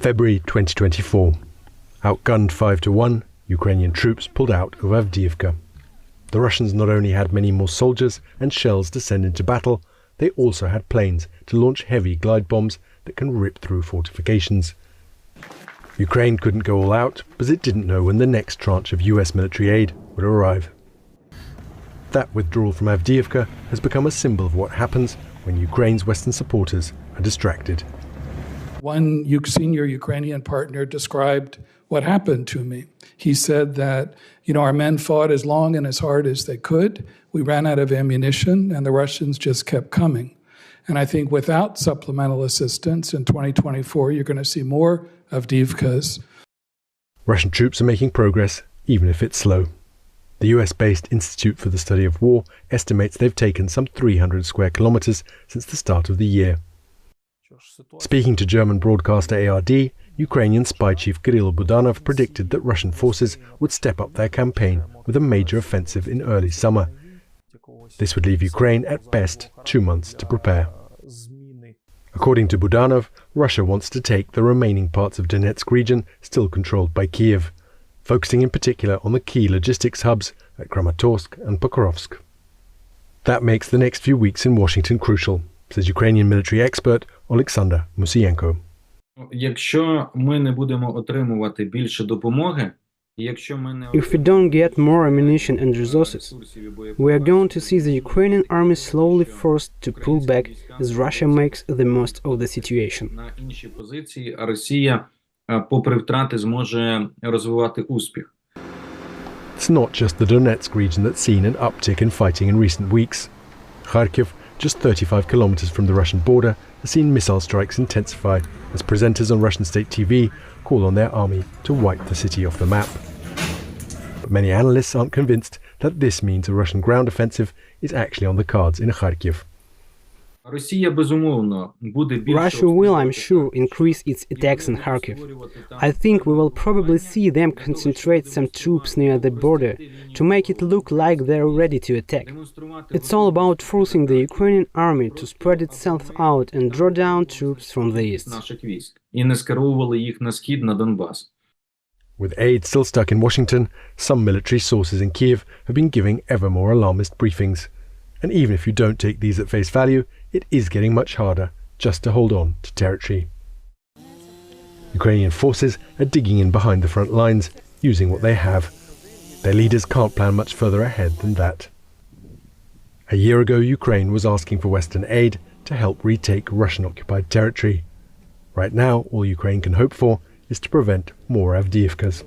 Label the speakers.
Speaker 1: February 2024. Outgunned 5-1, Ukrainian troops pulled out of Avdiivka. The Russians not only had many more soldiers and shells to send into battle, they also had planes to launch heavy glide bombs that can rip through fortifications. Ukraine couldn't go all out, but it didn't know when the next tranche of US military aid would arrive. That withdrawal from Avdiivka has become a symbol of what happens when Ukraine's Western supporters are distracted.
Speaker 2: One senior Ukrainian partner described what happened to me. He said that, our men fought as long and as hard as they could. We ran out of ammunition and the Russians just kept coming. And I think without supplemental assistance in 2024, you're going to see more Avdiivkas.
Speaker 1: Russian troops are making progress, even if it's slow. The US-based Institute for the Study of War estimates they've taken some 300 square kilometers since the start of the year. Speaking to German broadcaster ARD, Ukrainian spy chief Kirill Budanov predicted that Russian forces would step up their campaign with a major offensive in early summer. This would leave Ukraine at best 2 months to prepare. According to Budanov, Russia wants to take the remaining parts of Donetsk region still controlled by Kiev, focusing in particular on the key logistics hubs at Kramatorsk and Pokrovsk. That makes the next few weeks in Washington crucial, says Ukrainian military expert Oleksandr Musienko.
Speaker 3: If we don't get more ammunition and resources, we are going to see the Ukrainian army slowly forced to pull back as Russia makes the most of the situation.
Speaker 1: It's not just the Donetsk region that's seen an uptick in fighting in recent weeks. Kharkiv, just 35 kilometers from the Russian border, has seen missile strikes intensify as presenters on Russian state TV call on their army to wipe the city off the map. But many analysts aren't convinced that this means a Russian ground offensive is actually on the cards in Kharkiv.
Speaker 3: Russia will, I'm sure, increase its attacks in Kharkiv. I think we will probably see them concentrate some troops near the border to make it look like they're ready to attack. It's all about forcing the Ukrainian army to spread itself out and draw down troops from the east.
Speaker 1: With aid still stuck in Washington, some military sources in Kiev have been giving ever more alarmist briefings. And even if you don't take these at face value, it is getting much harder just to hold on to territory. Ukrainian forces are digging in behind the front lines, using what they have. Their leaders can't plan much further ahead than that. A year ago, Ukraine was asking for Western aid to help retake Russian-occupied territory. Right now, all Ukraine can hope for is to prevent more Avdiivkas.